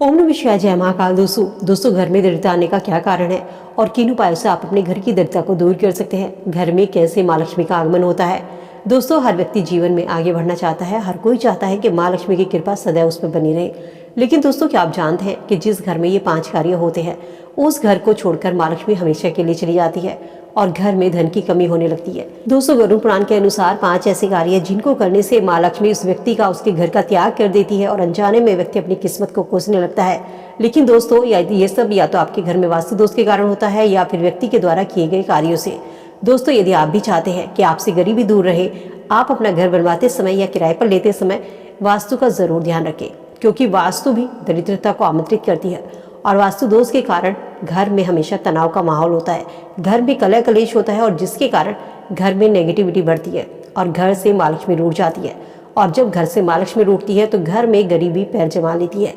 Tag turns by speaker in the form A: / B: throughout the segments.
A: ओम नमः शिवाय। जय महाकाल। दोस्तों घर में दरिद्रता आने का क्या कारण है और किन उपायों से आप अपने घर की दरिद्रता को दूर कर सकते हैं। घर में कैसे माँ लक्ष्मी का आगमन होता है। दोस्तों हर व्यक्ति जीवन में आगे बढ़ना चाहता है। हर कोई चाहता है कि माँ लक्ष्मी की कृपा सदैव उस पर बनी रहे। लेकिन दोस्तों क्या आप जानते हैं कि जिस घर में ये 5 कार्य होते हैं उस घर को छोड़कर माँ लक्ष्मी हमेशा के लिए चली जाती है और घर में धन की कमी होने लगती है। दोस्तों गरुड़ पुराण के अनुसार 5 ऐसे कार्य हैं जिनको करने से माँ लक्ष्मी उस व्यक्ति का उसके घर का त्याग कर देती है और अनजाने में व्यक्ति अपनी किस्मत को कोसने लगता है। लेकिन दोस्तों ये सब या तो आपके घर में वास्तु दोष के कारण होता है या फिर व्यक्ति के द्वारा किए गए कार्यों से। दोस्तों यदि आप भी चाहते हैं कि आपसे गरीबी दूर रहे, आप अपना घर बनवाते समय या किराए पर लेते समय वास्तु का जरूर ध्यान रखें, क्योंकि वास्तु भी दरिद्रता को आमंत्रित करती है और वास्तु दोष के कारण घर में हमेशा तनाव का माहौल होता है। घर में कलह कलेश होता है और जिसके कारण घर में नेगेटिविटी बढ़ती है और घर से माँ लक्ष्मी रूठ जाती है। और जब घर से माँ लक्ष्मी रूठती है तो घर में गरीबी पैर जमा लेती है।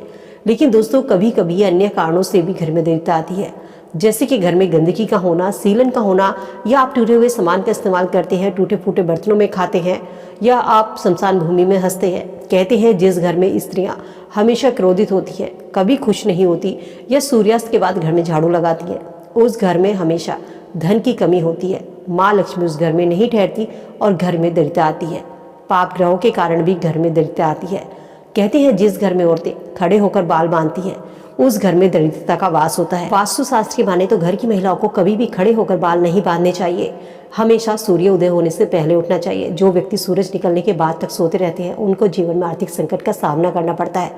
A: लेकिन दोस्तों कभी कभी अन्य कारणों से भी घर में दरिद्रता आती है, जैसे कि घर में गंदगी का होना, सीलन का होना, या आप टूटे हुए सामान का इस्तेमाल करते हैं, टूटे फूटे बर्तनों में खाते हैं, या आप शमशान भूमि में हंसते हैं। कहते हैं जिस घर में स्त्रियां हमेशा क्रोधित होती हैं, कभी खुश नहीं होती, या सूर्यास्त के बाद घर में झाड़ू लगाती है, उस घर में हमेशा धन की कमी होती है। माँ लक्ष्मी उस घर में नहीं ठहरती और घर में दरिद्रता आती है। पाप ग्रहों के कारण भी घर में दरिद्रता आती है। कहते हैं जिस घर में औरतें खड़े होकर बाल बांधती हैं उस घर में दरिद्रता का वास होता है। वास्तु शास्त्र की माने तो घर की महिलाओं को कभी भी खड़े होकर बाल नहीं बांधने चाहिए। हमेशा सूर्य उदय होने से पहले उठना चाहिए। जो व्यक्ति सूरज निकलने के बाद तक सोते रहते हैं उनको जीवन में आर्थिक संकट का सामना करना पड़ता है।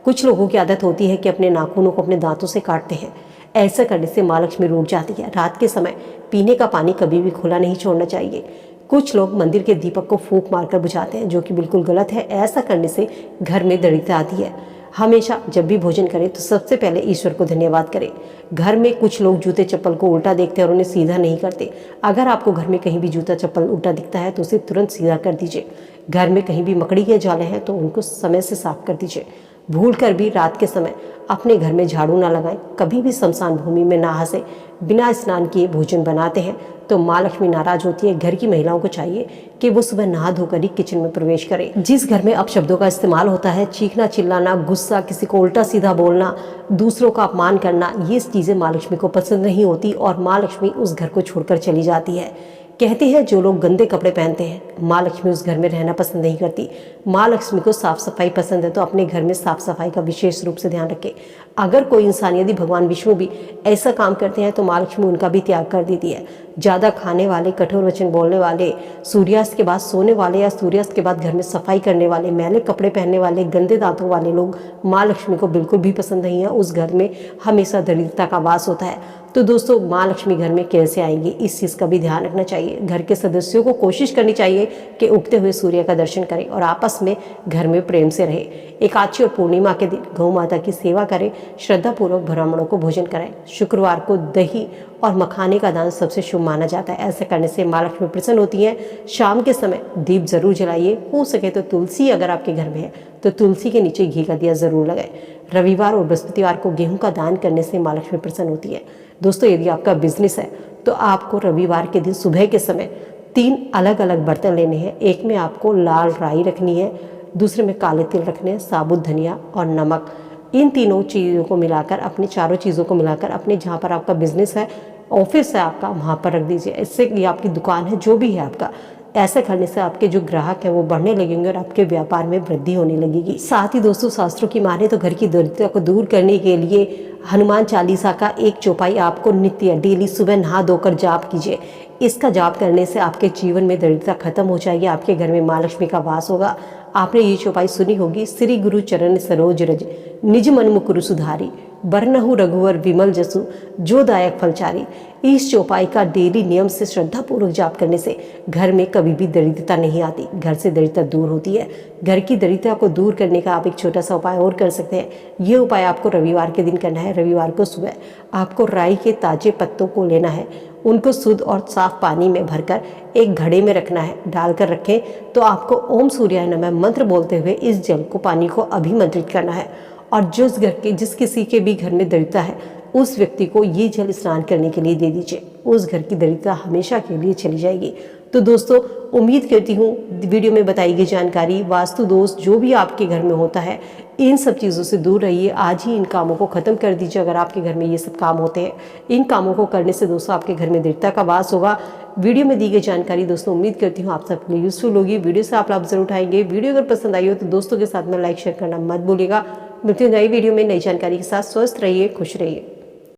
A: कुछ लोगों की आदत होती है कि अपने नाखूनों को अपने दांतों से काटते हैं। ऐसा करने से माँ लक्ष्मी रूठ जाती है। रात के समय पीने का पानी कभी भी खुला नहीं छोड़ना चाहिए। कुछ लोग मंदिर के दीपक को फूंक मारकर बुझाते हैं, जो कि बिल्कुल गलत है। ऐसा करने से घर में दरिद्रता आती है। हमेशा जब भी भोजन करें तो सबसे पहले ईश्वर को धन्यवाद करें। घर में कुछ लोग जूते चप्पल को उल्टा देखते हैं और उन्हें सीधा नहीं करते। अगर आपको घर में कहीं भी जूता चप्पल उल्टा दिखता है तो उसे तुरंत सीधा कर दीजिए। घर में कहीं भी मकड़ी के जाले हैं तो उनको समय से साफ कर दीजिए। भूल कर भी रात के समय अपने घर में झाड़ू ना लगाएं। कभी भी शमशान भूमि में ना हंसे। बिना स्नान किए भोजन बनाते हैं तो माँ लक्ष्मी नाराज होती है। घर की महिलाओं को चाहिए कि वो सुबह नहा धोकर ही किचन में प्रवेश करें। जिस घर में अपशब्दों का इस्तेमाल होता है, चीखना, चिल्लाना, गुस्सा, किसी को उल्टा सीधा बोलना, दूसरों का अपमान करना, ये चीजें माँ लक्ष्मी को पसंद नहीं होती और माँ लक्ष्मी उस घर को छोड़कर चली जाती है। कहते हैं जो लोग गंदे कपड़े पहनते हैं माँ लक्ष्मी उस घर में रहना पसंद नहीं करती। माँ लक्ष्मी को साफ सफाई पसंद है तो अपने घर में साफ सफाई का विशेष रूप से ध्यान रखें। अगर कोई इंसान यदि भगवान विष्णु भी ऐसा काम करते हैं तो माँ लक्ष्मी उनका भी त्याग कर देती है। ज़्यादा खाने वाले, कठोर वचन बोलने वाले, सूर्यास्त के बाद सोने वाले या सूर्यास्त के बाद घर में सफाई करने वाले, मैले कपड़े पहनने वाले, गंदे दांतों वाले लोग माँ लक्ष्मी को बिल्कुल भी पसंद नहीं है। उस घर में हमेशा दरिद्रता का वास होता है। तो दोस्तों माँ लक्ष्मी घर में कैसे आएंगी, इस चीज़ का भी ध्यान रखना चाहिए। घर के सदस्यों को कोशिश करनी चाहिए कि उगते हुए सूर्य का दर्शन करें और आपस में घर में प्रेम से रहे। एकादशी और पूर्णिमा के दिन गौ माता की सेवा करें, श्रद्धापूर्वक ब्राह्मणों को भोजन कराएं। शुक्रवार को दही और मखाने का दान सबसे शुभ माना जाता है। ऐसा करने से माँ लक्ष्मी प्रसन्न होती है। शाम के समय दीप जरूर जलाइए। हो सके तो तुलसी अगर आपके घर में है तो तुलसी के नीचे घी का दिया जरूर लगाएं। रविवार और बृहस्पतिवार को गेहूं का दान करने से माँ लक्ष्मी प्रसन्न होती है। दोस्तों यदि आपका बिजनेस है तो आपको रविवार के दिन सुबह के समय 3 अलग अलग बर्तन लेने हैं। एक में आपको लाल राई रखनी है, दूसरे में काले तिल रखने हैं, साबुत धनिया और नमक। इन तीनों चीज़ों को मिलाकर, अपनी चारों चीज़ों को मिलाकर अपने जहाँ पर आपका बिजनेस है, ऑफिस है आपका, वहाँ पर रख दीजिए। इससे ये आपकी दुकान है, जो भी है आपका, ऐसा करने से आपके जो ग्राहक हैं वो बढ़ने लगेंगे और आपके व्यापार में वृद्धि होने लगेगी। साथ ही दोस्तों शास्त्रों की माने तो घर की दरिद्रता को दूर करने के लिए हनुमान चालीसा का एक चौपाई आपको नित्य डेली सुबह नहा धोकर जाप कीजिए। इसका जाप करने से आपके जीवन में दरिद्रता खत्म हो जाएगी। आपके घर में माँ लक्ष्मी का वास होगा। आपने ये चौपाई सुनी होगी, श्री गुरु चरण सरोज रज निज मन मुकुरु सुधारी, बरनहु रघुवर विमल जसु जो दायक फलचारी। इस चौपाई का डेली नियम से श्रद्धापूर्वक जाप करने से घर में कभी भी दरिद्रता नहीं आती, घर से दरिद्रता दूर होती है। घर की दरिद्रता को दूर करने का आप एक छोटा सा उपाय और कर सकते हैं। ये उपाय आपको रविवार के दिन करना है। रविवार को सुबह आपको राई के ताजे पत्तों को लेना है, उनको शुद्ध और साफ पानी में भरकर एक घड़े में रखना है। डालकर रखें तो आपको ओम सूर्याय नमः मंत्र बोलते हुए इस जल को, पानी को अभिमंत्रित करना है और जिस किसी के भी घर में दरिद्रता है उस व्यक्ति को ये जल स्नान करने के लिए दे दीजिए। उस घर की दरिद्रता हमेशा के लिए चली जाएगी। तो दोस्तों उम्मीद करती हूँ वीडियो में बताई गई जानकारी, वास्तु दोष जो भी आपके घर में होता है, इन सब चीज़ों से दूर रहिए। आज ही इन कामों को खत्म कर दीजिए। अगर आपके घर में ये सब काम होते हैं, इन कामों को करने से दोस्तों आपके घर में दृढ़ता का वास होगा। वीडियो में दी गई जानकारी दोस्तों उम्मीद करती हूँ आप सबके लिए यूजफुल होगी। वीडियो से आप लाभ जरूर उठाएंगे। वीडियो अगर पसंद आई हो तो दोस्तों के साथ में लाइक शेयर करना मत भूलिएगा। मिलते हैं नई वीडियो में नई जानकारी के साथ। स्वस्थ रहिए, खुश रहिए।